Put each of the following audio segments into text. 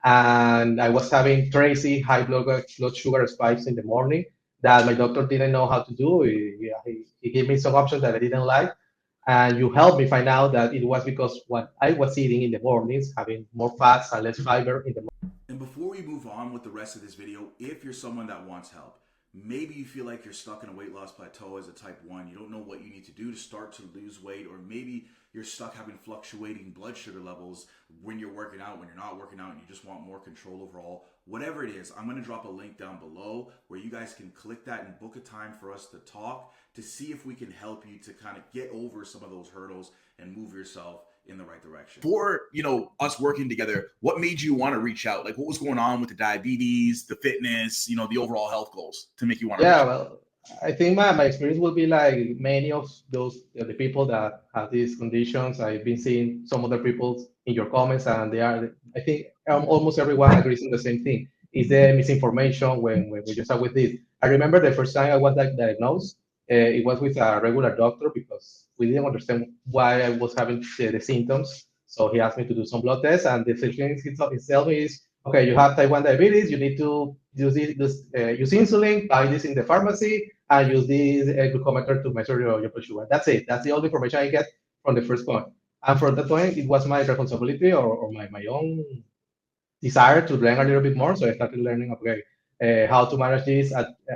and I was having crazy high blood sugar spikes in the morning that my doctor didn't know how to do. He gave me some options that I didn't like, and you helped me find out that it was because what I was eating in the mornings, having more fats and less fiber in the. And before we move on with the rest of this video, if you're someone that wants help, maybe you feel like you're stuck in a weight loss plateau as a type 1, you don't know what you need to do to start to lose weight, or maybe you're stuck having fluctuating blood sugar levels when you're working out, when you're not working out, and you just want more control overall, whatever it is, I'm going to drop a link down below where you guys can click that and book a time for us to talk to see if we can help you to kind of get over some of those hurdles and move yourself in the right direction. For, us working together, what made you want to reach out? Like, what was going on with the diabetes, the fitness, the overall health goals to make you want to reach out? Well, I think my experience will be like many of those the people that have these conditions. I've been seeing some other people in your comments, and they are. I think almost everyone agrees on the same thing. Is the misinformation when we just start with this? I remember the first time I was like diagnosed. It was with a regular doctor because we didn't understand why I was having the symptoms. So he asked me to do some blood tests, and the solution itself is okay. You have type 1 diabetes. You need to use insulin, buy this in the pharmacy, and use this glucometer to measure your blood sugar. That's it. That's the only information I get from the first point. And from that point, it was my responsibility or my own desire to learn a little bit more. So I started learning, okay, how to manage this.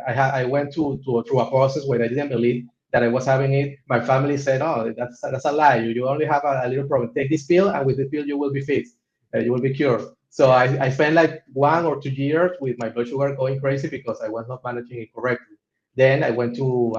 I went through a process where I didn't believe that I was having it. My family said, "Oh, that's a lie. You only have a little problem. Take this pill, and with the pill you will be fixed. You will be cured." So I spent like 1 or 2 years with my blood sugar going crazy because I was not managing it correctly. Then I went to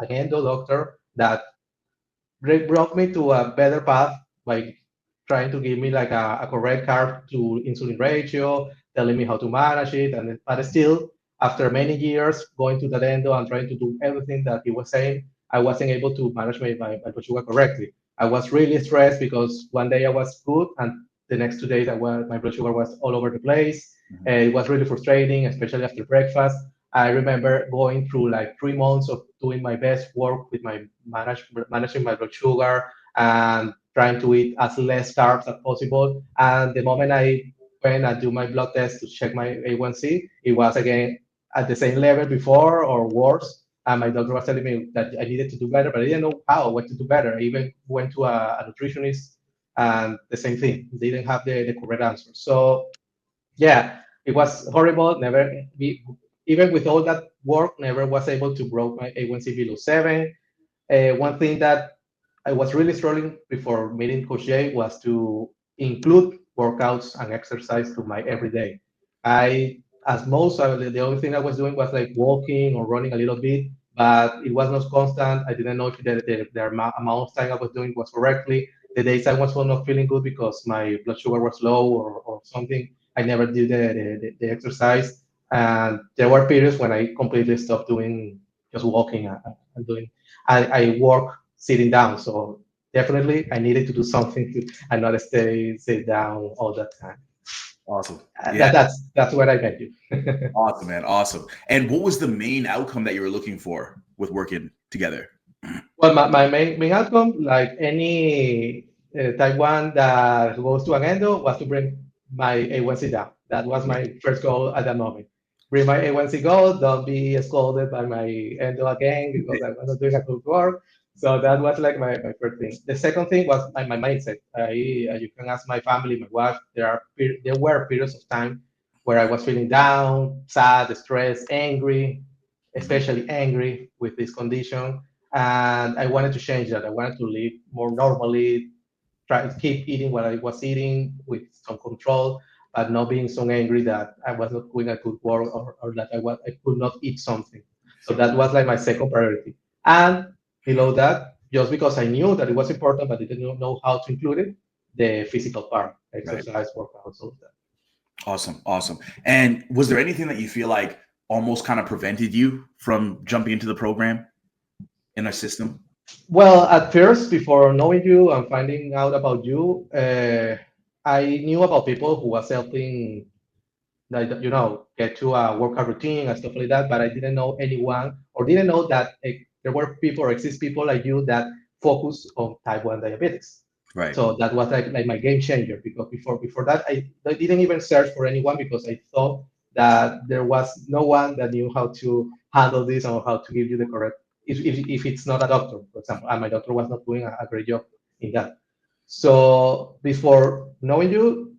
an endo doctor that brought me to a better path by trying to give me like a correct carb to insulin ratio, telling me how to manage it. But still, after many years going to that endo and trying to do everything that he was saying, I wasn't able to manage my blood sugar correctly. I was really stressed because one day I was good and the next 2 days my blood sugar was all over the place. It was really frustrating, especially after breakfast. I remember going through like 3 months of doing my best work with managing my blood sugar and trying to eat as less carbs as possible. And the moment I went and do my blood test to check my A1c, it was again at the same level before or worse. And my doctor was telling me that I needed to do better, but I didn't know what to do better. I even went to a nutritionist, and the same thing. They didn't have the correct answer. So yeah, it was horrible. Even with all that work, never was able to broke my A1c below 7. One thing that I was really struggling before meeting Coach Jay was to include workouts and exercise to my everyday. The only thing I was doing was like walking or running a little bit, but it was not constant. I didn't know if the amount of time I was doing was correctly. The days I was not feeling good because my blood sugar was low or something, I never did the exercise. And there were periods when I completely stopped doing just walking and doing. I work sitting down, so definitely I needed to do something and not sit down all the time. Awesome. Yeah. That's where I met you. Awesome, man. Awesome. And what was the main outcome that you were looking for with working together? Well, my main outcome, like any type 1 that goes to an endo, was to bring my A1c down. That was my first goal at that moment. Bring my A1c goal, don't be scolded by my endo again because I was not doing a good work. So that was like my first thing. The second thing was my mindset. You can ask my family, my wife, there were periods of time where I was feeling down, sad, stressed, angry, especially angry with this condition, and I wanted to change that. I wanted to live more normally, try to keep eating what I was eating with some control, but not being so angry that I was not doing a good work or that I could not eat something. So that was like my second priority. And below that, just because I knew that it was important, but I didn't know how to include it, the physical part, exercise, workouts, all of that. Awesome. Awesome. And was there anything that you feel like almost kind of prevented you from jumping into the program in our system? Well, at first, before knowing you and finding out about you, I knew about people who was helping, like, get to a workout routine and stuff like that, but I didn't know anyone or didn't know that there were people or exist people like you that focus on type 1 diabetes. Right. So that was like my game changer, because before that I didn't even search for anyone, because I thought that there was no one that knew how to handle this or how to give you the correct, if it's not a doctor, for example, and my doctor was not doing a great job in that. So before knowing you,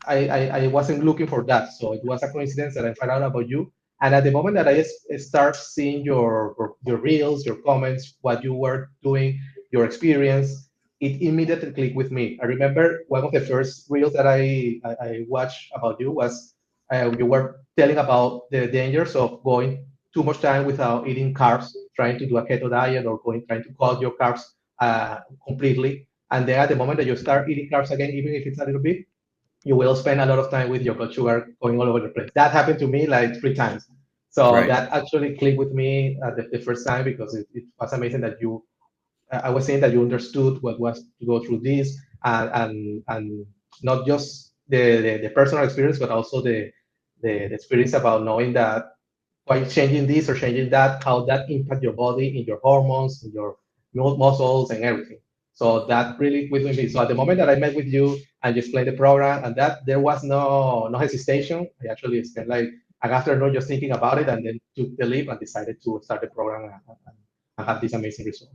I wasn't looking for that. So it was a coincidence that I found out about you. And at the moment that start seeing your reels, your comments, what you were doing, your experience, it immediately clicked with me. I remember one of the first reels that I watched about you was, you were telling about the dangers of going too much time without eating carbs, trying to do a keto diet, or trying to cut your carbs completely. And then at the moment that you start eating carbs again, even if it's a little bit, you will spend a lot of time with your blood sugar going all over the place. That happened to me like 3 times. So Right. that actually clicked with me the first time, because it was amazing that I was saying that you understood what was to go through this, and not just the personal experience, but also the experience about knowing that by changing this or changing that, how that impact your body, in your hormones, in your muscles, and everything. So that really with me. So at the moment that I met with you and you explained the program, and that there was no hesitation. I actually spent like an afternoon just thinking about it, and then took the leap and decided to start the program, and have this amazing result.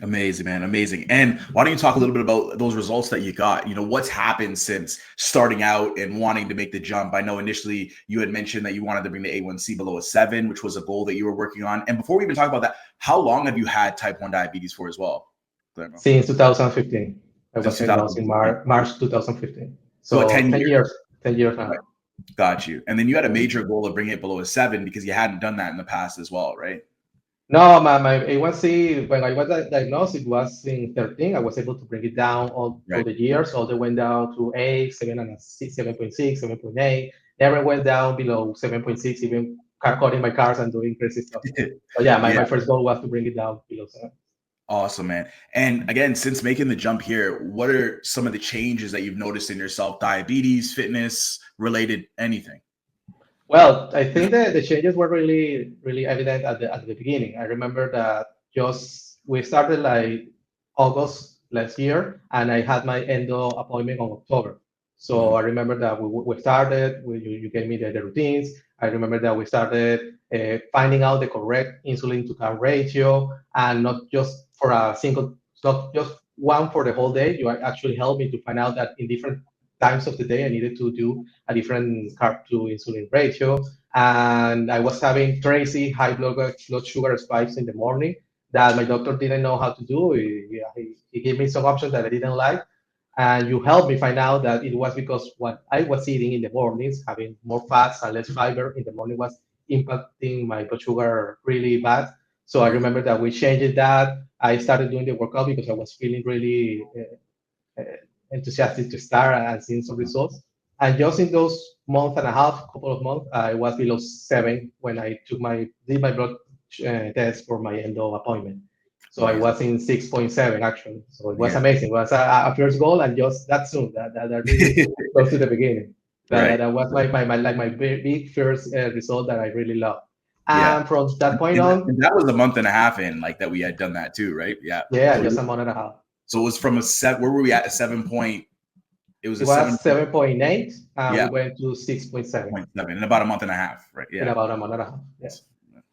Amazing, man. Amazing. And why don't you talk a little bit about those results that you got? What's happened since starting out and wanting to make the jump? I know initially you had mentioned that you wanted to bring the A1C below a 7, which was a goal that you were working on. And before we even talk about that, how long have you had type 1 diabetes for as well, Guillermo? Since 2015. I was Since diagnosed in 2015. March 2015. So So 10 10 years. years, 10 years now. Right. Got you. And then you had a major goal of bringing it below a 7 because you hadn't done that in the past as well, right? No, my A1C, when I was diagnosed, it was in 13. I was able to bring it down all through Right. the years. All they went down to 8, 7 and 6, 7.6, 7.8. Never went down below 7.6, even cutting my cars and doing crazy stuff. So yeah, Yeah. my first goal was to bring it down below 7. Awesome, man. And again, since making the jump here, what are some of the changes that you've noticed in yourself? Diabetes, fitness related, anything? Well, I think that the changes were really, really evident at the beginning. I remember that just we started like August last year, and I had my endo appointment on October. So Mhm. I remember that we started. You gave me the routines. I remember that we started finding out the correct insulin to carb ratio, and not just for a single, not just one for the whole day. You actually helped me to find out that in different times of the day I needed to do a different carb to insulin ratio. And I was having crazy high blood sugar spikes in the morning that my doctor didn't know how to do. He gave me some options that I didn't like. And you helped me find out that it was because what I was eating in the mornings, having more fats and less fiber in the morning, was impacting my blood sugar really bad. So I Mhm. remember that we changed that. I started doing the workout because I was feeling really uh, enthusiastic to start and seeing some results. And just in those month and a half, couple of months, I was below 7 when I did my blood test for my endo appointment. So I Amazing. was in 6.7 actually. So it was Yeah. amazing. It was a first goal, and just that soon, that really close to the beginning. Right. That was my big first result that I really loved. Yeah. And from that point And on, that was a month and a half in, like that we had done that too, right? Yeah. yeah, So, just a month and a half. so it was from a set. Where were we at? A 7 point. It was It a 7. was 7.8, and we Yeah. went to 6.7 0.7 in about a month and a half, right? in Yeah. about a month and a half. Yeah.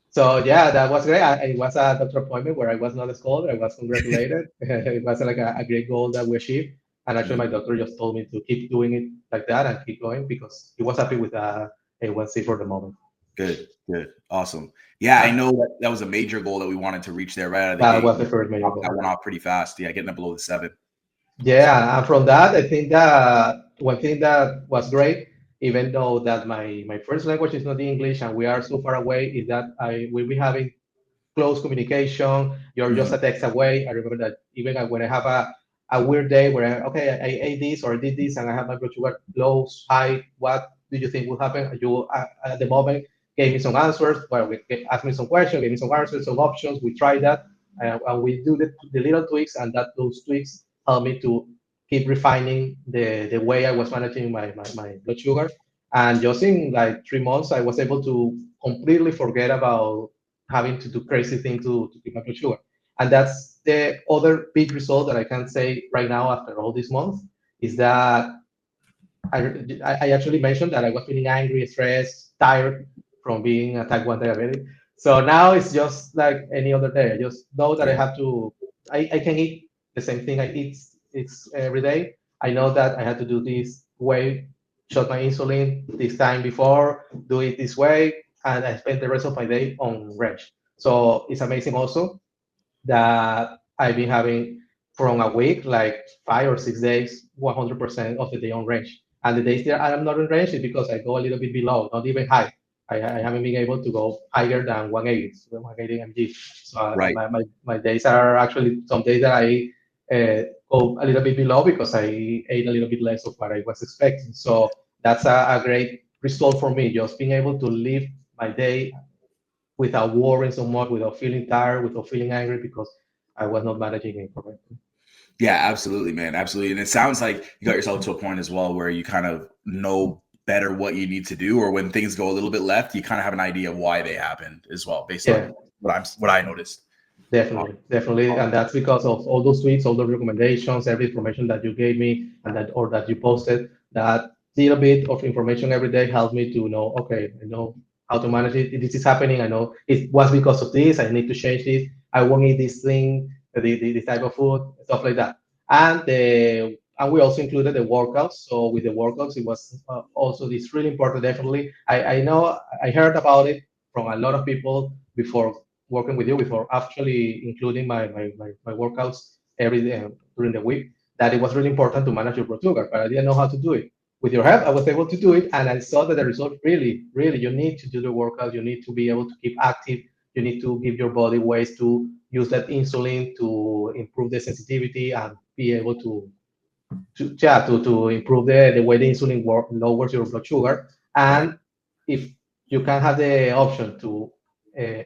So yeah, that was great. It was a doctor appointment where I was not scolded. I was congratulated. It was like a great goal that we achieved. And actually, Mhm. my doctor just told me to keep doing it like that and keep going, because he was happy with A1C for the moment. Good. Good. Awesome. Yeah, I Uh, know that was a major goal that we wanted to reach there right out of the that gate. was the first major Knocked that goal. one off pretty fast. Yeah, getting it below the 7. Awesome. Yeah, and from that, I think that one thing that was great, even though that my first language is not English and we are so far away, is that I will be having close communication. You're just Mhm. a text away. I remember that even when I have a weird day where I ate this or did this and I have my blood sugar low, high, what do you think will happen? You at the moment gave me some answers. Well, asked me some questions, gave me some answers, some options. We tried that, and we do the little tweaks, and that those tweaks help me to keep refining the way I was managing my blood sugar. And just in like 3 months, I was able to completely forget about having to do crazy things to keep my blood sugar. And that's the other big result that I can say right now after all these months is that I actually mentioned that I was feeling angry, stressed, tired from being a type 1 diabetic. So now it's just like any other day. I just know that I Yeah. have to, I can eat the same thing I eat it's every day. I know that I have to do this way, shot my insulin this time before, do it this way, and I spend the rest of my day on range. So it's amazing also that I've been having from a week, like 5 or 6 days, 100% of the day on range. And the days that I'm not on range is because I go a little bit below, not even high. I haven't been able to go higher than 180, so 180 mg. So Right. my days are actually some days that I go a little bit below because I ate a little bit less of what I was expecting. So that's a great result for me, just being able to live my day without worrying so much, without feeling tired, without feeling angry because I was not managing it correctly. Yeah, absolutely, man. Absolutely. And it sounds like you got yourself to a point as well where you kind of know better what you need to do, or when things go a little bit left, you kind of have an idea of why they happened as well, based Yeah, on what I noticed. definitely, definitely, and that's because of all those tweets, all the recommendations, every information that you gave me, and that or that you posted. That little bit of information every day helped me to know, okay, I know how to manage it. If this is happening, I know it was because of this. I need to change this. I won't eat this thing, this type of food, stuff like that. And we also included the workouts. So with the workouts, it was also this really important. Definitely, I know I heard about it from a lot of people before working with you, before actually including my workouts every day during the week, that it was really important to manage your blood sugar, but I didn't know how to do it. With your help, I was able to do it, and I saw that the result really, really, you need to do the workout, you need to be able to keep active, you need to give your body ways to use that insulin to improve the sensitivity and be able to improve the way the insulin lowers your blood sugar. Right. And if you can have the option to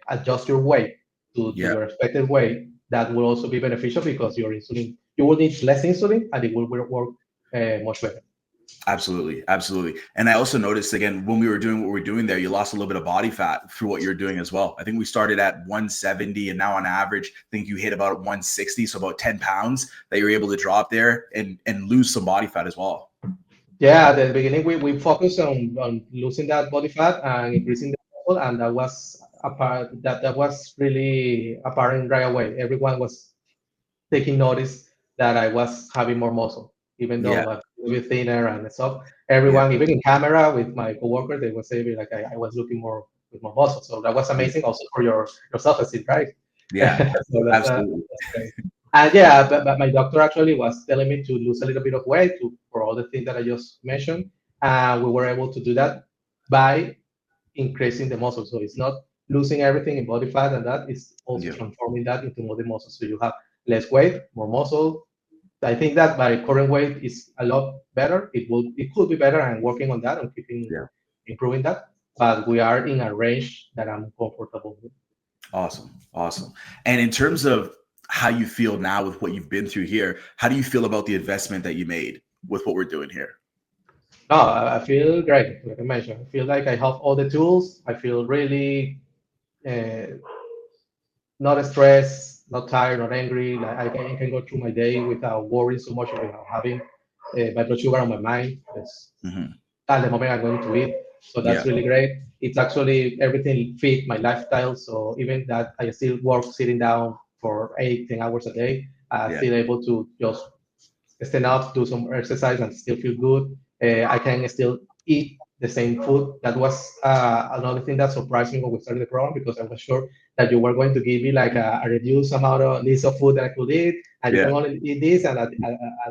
adjust your weight to Yeah. your expected weight, that will also be beneficial because your insulin, you will need less insulin and it will work much better. Absolutely, absolutely. And I also noticed again when we were doing what we're doing there, you lost a little bit of body fat through what you're doing as well. I think we started at 170, and now on average, I think you hit about 160, so about 10 pounds that you're able to drop there and lose some body fat as well. Yeah, at the beginning we focused on losing that body fat and increasing the muscle, and that was that was really apparent right away. Everyone was taking notice that I was having more muscle, even though Yeah, I was a little bit thinner and stuff. yeah, Everyone, even in camera with my coworkers, they were saying like I was looking more with more muscle. So that was yeah, amazing also for your self-esteem, right? yeah, So absolutely. that's great. And yeah, but my doctor actually was telling me to lose a little bit of weight for all the things that I just mentioned. And we were able to do that by increasing the muscle. So it's not losing everything in body fat, and that is also Yeah, transforming that into more muscle. So you have less weight, more muscle. I think that my current weight is a lot better. It could be better. I'm working on that. I'm keeping yeah. improving that. But we are in a range that I'm comfortable with. Awesome, awesome. And in terms of how you feel now with what you've been through here, how do you feel about the investment that you made with what we're doing here? No, I feel great. Like I mentioned, I feel like I have all the tools. I feel really uh, not stressed, not tired, not angry. Like I can go through my day without worrying so much, without having my blood sugar on my mind. It's Hmm. at the moment I'm going to eat. So that's Yeah, really great. It's actually everything fit my lifestyle. So even that I still work sitting down for 8, 10 hours a day, I'm yeah, still able to just stand up, do some exercise, and still feel good. I can still eat the same food. That was another thing that surprised me when we started the program because I was sure that you were going to give me like a reduced amount of list of food that I could eat, and you yeah, can only eat this and at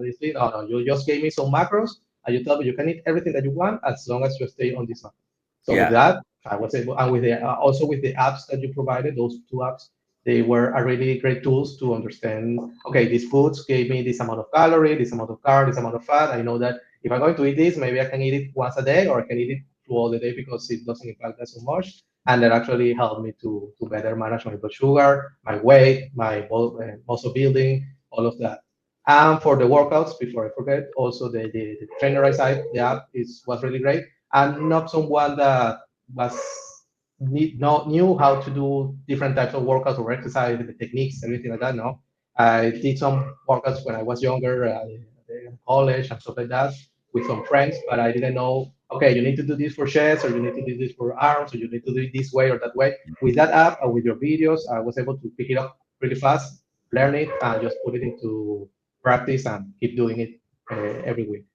this thing. No, no, you just gave me some macros, and you told me you can eat everything that you want as long as you stay on this macro. So with yeah, that, I was able, and with the also with the apps that you provided, those two apps, they were a really great tools to understand, okay, these foods gave me this amount of calorie, this amount of carb, this amount of fat. I know that if I'm going to eat this, maybe I can eat it once a day or I can eat it through all the day because it doesn't impact that so much. And that actually helped me to better manage my blood sugar, my weight, my muscle building, all of that. And for the workouts, before I forget, also the trainer side, the app was really great. And not someone that was not knew how to do different types of workouts or exercise, the techniques, everything like that. No, I did some workouts when I was younger, in college and stuff like that, with some friends, but I didn't know. Okay, you need to do this for chest, or you need to do this for arms, or you need to do it this way or that way. With that app and with your videos, I was able to pick it up really fast, learn it, and just put it into practice and keep doing it every week.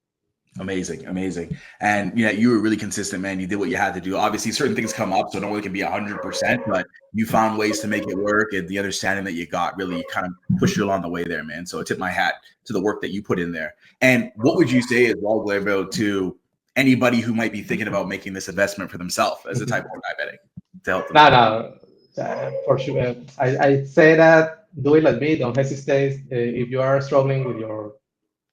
Amazing, amazing. And yeah, you were really consistent, man. You did what you had to do. Obviously, certain things come up, so no one can be 100%, but you found ways to make it work. And the understanding that you got really kind of pushed you along the way there, man. So I tip my hat to the work that you put in there. And what would you say as well, Glaibo, to anybody who might be thinking about making this investment for themselves as a type 1 diabetic to help them No, out? no, for sure. I say that do it like me. Don't hesitate. If you are struggling with your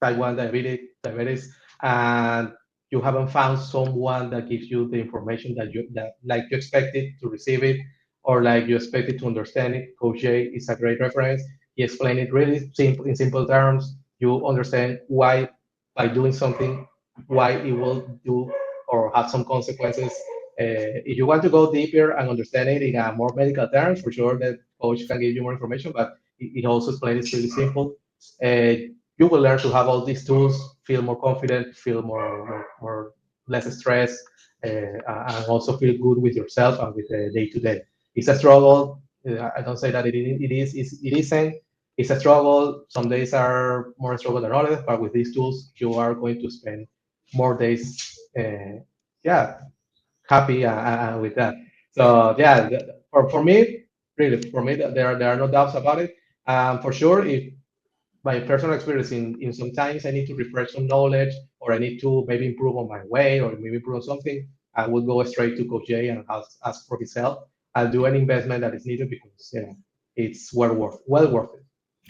type 1 diabetes, and you haven't found someone that gives you the information that like you expected to receive it, or like you expected to understand it. Coach Jay is a great reference. He explained it really simple in simple terms. You understand why by doing something, why it will do or have some consequences. If you want to go deeper and understand it in a more medical terms, for sure that coach can give you more information, but it also explains it really simple. Uh, you will learn to have all these tools, feel more confident, feel more less stress, and also feel good with yourself and with the day to day. It's a struggle. I don't say that it isn't. It's a struggle. Some days are more struggle than others, but with these tools, you are going to spend more days, yeah, happy with that. So yeah, for me, really, for me, there are no doubts about it. For sure, if my personal experience in sometimes I need to refresh some knowledge or I need to maybe improve on my way or maybe improve on something, I would go straight to Coach Jay and ask for his help. I'll do an investment that is needed because it's well worth it.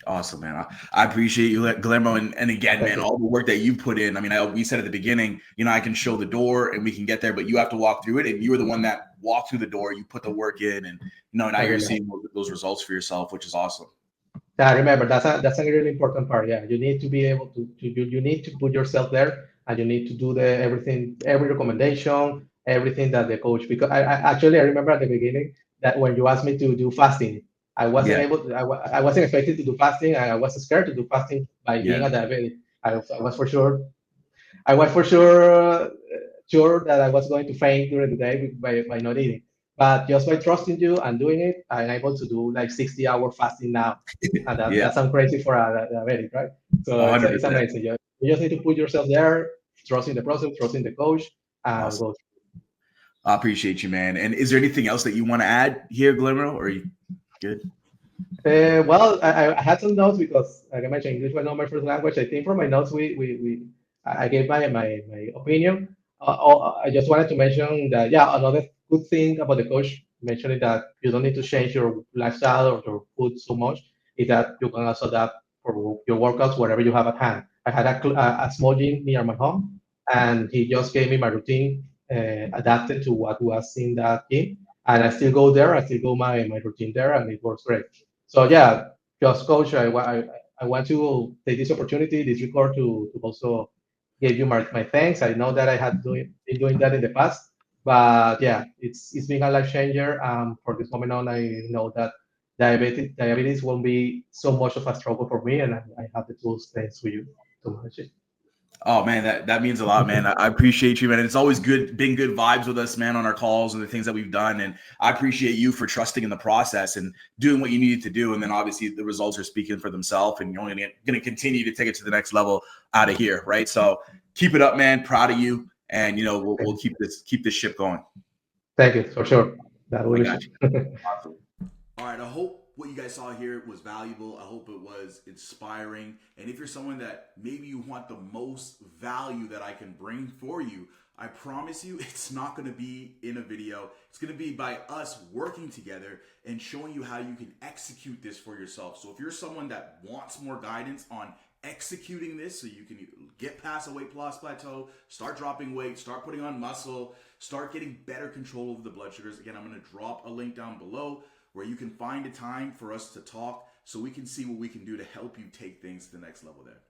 Awesome, man. I appreciate you, Guillermo. And again, Thank man, you. all the work that you put in. I mean, we said at the beginning, I can show the door and we can get there, but you have to walk through it. And you were the one that walked through the door. You put the work in, and now Thank you're you, man. seeing those results for yourself, which is awesome. Yeah, remember that's a really important part. Yeah, you need to be able you need to put yourself there, and you need to do the everything, every recommendation, everything that the coach. Because I remember at the beginning that when you asked me to do fasting, I wasn't Yeah. able. I wasn't expected to do fasting, and I was scared to do fasting by being Yeah. a diabetic. I was for sure. I was for sure that I was going to faint during the day by not eating. But just by trusting you and doing it, I'm able to do like 60-hour fasting now. And Yeah. that sounds crazy for a diabetic, right? So it's 100%. amazing. You just need to put yourself there, trusting the process, trusting the coach, and Awesome. go. I appreciate you, man. And is there anything else that you want to add here, Guillermo? Or are you good? Well, I had some notes because, like I mentioned, English was not my first language. I think from my notes, I gave my opinion. I just wanted to mention that, yeah, another good thing about the coach mentioning that you don't need to change your lifestyle or your food so much is that you can also adapt for your workouts whatever you have at hand. I had a small gym near my home, and he just gave me my routine adapted to what was in that gym, and I still go there. I still go my routine there, and it works great. So yeah, just coach, I want to take this opportunity, this record to also give you my thanks. I know that I had been doing that in the past, but yeah, it's been a life changer. For this moment on, I know that diabetes won't be so much of a struggle for me, and I have the tools thanks to you to manage it. Oh man, that means a lot, man. I appreciate you, man. It's always good being good vibes with us, man, on our calls and the things that we've done. And I appreciate you for trusting in the process and doing what you needed to do. And then obviously the results are speaking for themselves, and you're only going to continue to take it to the next level out of here, right? So keep it up, man. Proud of you, and we'll keep this ship going. Thank you for sure. That will I be got sure. you. Awesome. All right, I hope what you guys saw here was valuable. I hope it was inspiring. And if you're someone that maybe you want the most value that I can bring for you, I promise you it's not going to be in a video. It's going to be by us working together and showing you how you can execute this for yourself. So if you're someone that wants more guidance on executing this so you can get past a weight loss plateau, start dropping weight, start putting on muscle, start getting better control over the blood sugars. Again, I'm going to drop a link down below where you can find a time for us to talk so we can see what we can do to help you take things to the next level there.